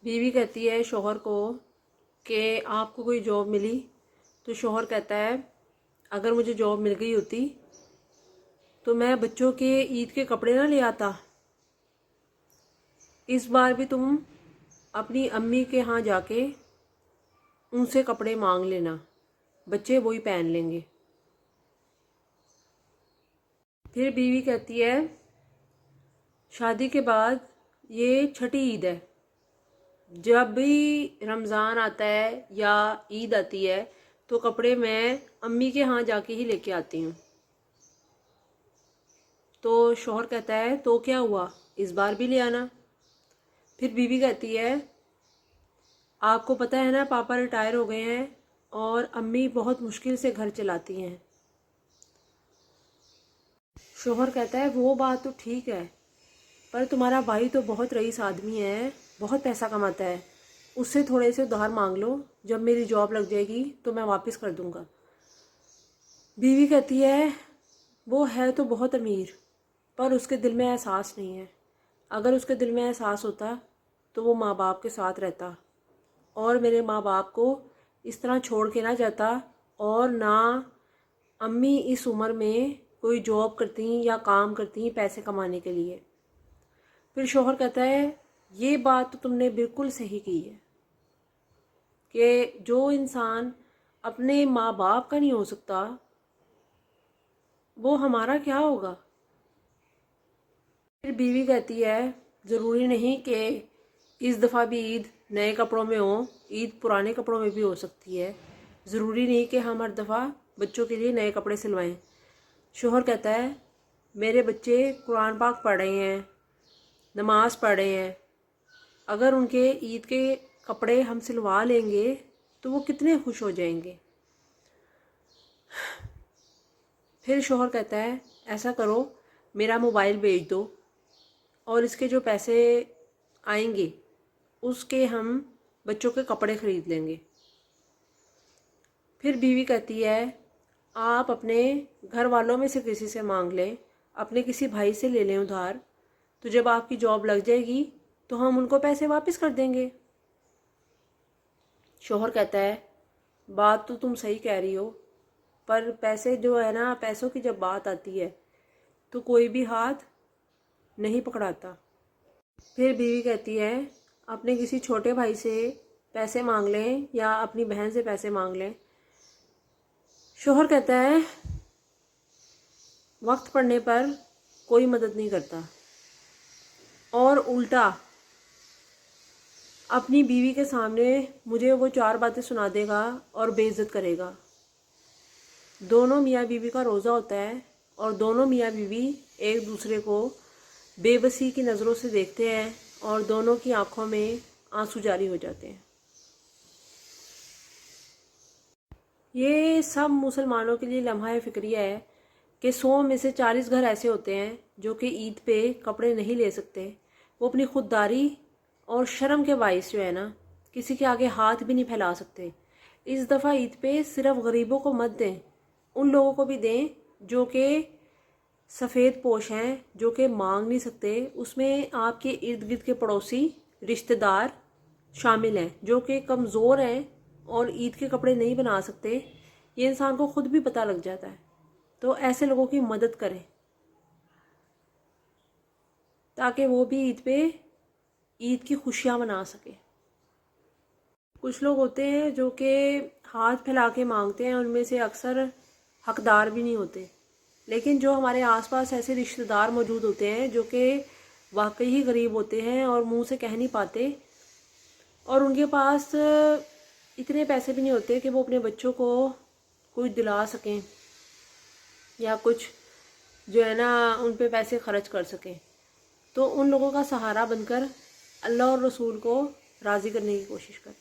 बीवी कहती है शौहर को कि आपको कोई जॉब मिली, तो शौहर कहता है अगर मुझे जॉब मिल गई होती तो मैं बच्चों के ईद के कपड़े ना ले आता। इस बार भी तुम अपनी अम्मी के यहाँ जाके उनसे कपड़े मांग लेना, बच्चे वही पहन लेंगे। फिर बीवी कहती है शादी के बाद ये छठी ईद है, जब भी रमज़ान आता है या ईद आती है तो कपड़े मैं अम्मी के यहाँ जाके ही लेके आती हूँ। तो शौहर कहता है तो क्या हुआ, इस बार भी ले आना। फिर बीवी कहती है आपको पता है ना पापा रिटायर हो गए हैं और अम्मी बहुत मुश्किल से घर चलाती हैं। शौहर कहता है वो बात तो ठीक है, पर तुम्हारा भाई तो बहुत रईस आदमी है, बहुत पैसा कमाता है, उससे थोड़े से उधार मांग लो, जब मेरी जॉब लग जाएगी तो मैं वापस कर दूंगा। बीवी कहती है वो है तो बहुत अमीर, पर उसके दिल में एहसास नहीं है। अगर उसके दिल में एहसास होता तो वो माँ बाप के साथ रहता और मेरे माँ बाप को इस तरह छोड़ के ना जाता, और ना अम्मी इस उम्र में कोई जॉब करती या काम करती पैसे कमाने के लिए। फिर शौहर कहता है ये बात तो तुमने बिल्कुल सही की है कि जो इंसान अपने माँ बाप का नहीं हो सकता वो हमारा क्या होगा। फिर बीवी कहती है ज़रूरी नहीं कि इस दफ़ा भी ईद नए कपड़ों में हो, ईद पुराने कपड़ों में भी हो सकती है। ज़रूरी नहीं कि हम हर दफ़ा बच्चों के लिए नए कपड़े सिलवाएं। शौहर कहता है मेरे बच्चे कुरान पाक पढ़ रहे हैं, नमाज पढ़ रहे हैं, अगर उनके ईद के कपड़े हम सिलवा लेंगे तो वो कितने खुश हो जाएंगे। फिर शौहर कहता है ऐसा करो मेरा मोबाइल भेज दो और इसके जो पैसे आएंगे उसके हम बच्चों के कपड़े ख़रीद लेंगे। फिर बीवी कहती है आप अपने घर वालों में से किसी से मांग लें, अपने किसी भाई से ले लें उधार, तो जब आपकी जॉब लग जाएगी तो हम उनको पैसे वापस कर देंगे। शौहर कहता है बात तो तुम सही कह रही हो, पर पैसे जो है ना, पैसों की जब बात आती है तो कोई भी हाथ नहीं पकड़ाता। फिर बीवी कहती है अपने किसी छोटे भाई से पैसे मांग लें या अपनी बहन से पैसे मांग लें। शौहर कहता है वक्त पड़ने पर कोई मदद नहीं करता, और उल्टा अपनी बीवी के सामने मुझे वो 4 बातें सुना देगा और बेइज्जत करेगा। दोनों मियाँ बीवी का रोज़ा होता है और दोनों मियाँ बीवी एक दूसरे को बेबसी की नज़रों से देखते हैं और दोनों की आंखों में आंसू जारी हो जाते हैं। ये सब मुसलमानों के लिए लम्हा फ़िक्रिया है कि 100 में से 40 घर ऐसे होते हैं जो कि ईद पे कपड़े नहीं ले सकते। वो अपनी खुददारी और शर्म के बाइस जो है ना, किसी के आगे हाथ भी नहीं फैला सकते। इस दफ़ा ईद पे सिर्फ गरीबों को मत दें, उन लोगों को भी दें जो कि सफ़ेद पोश हैं, जो कि मांग नहीं सकते। उसमें आपके इर्द गिर्द के पड़ोसी रिश्तेदार शामिल हैं जो कि कमज़ोर हैं और ईद के कपड़े नहीं बना सकते। ये इंसान को खुद भी पता लग जाता है। तो ऐसे लोगों की मदद करें ताकि वो भी ईद पे ईद की खुशियाँ मना सके। कुछ लोग होते हैं जो कि हाथ फैला के मांगते हैं, उनमें से अक्सर हकदार भी नहीं होते। लेकिन जो हमारे आसपास ऐसे रिश्तेदार मौजूद होते हैं जो कि वाकई ही गरीब होते हैं और मुंह से कह नहीं पाते, और उनके पास इतने पैसे भी नहीं होते कि वो अपने बच्चों को कुछ दिला सकें या कुछ जो है ना उन पे पैसे खर्च कर सकें, तो उन लोगों का सहारा बनकर अल्लाह और रसूल को राज़ी करने की कोशिश करें।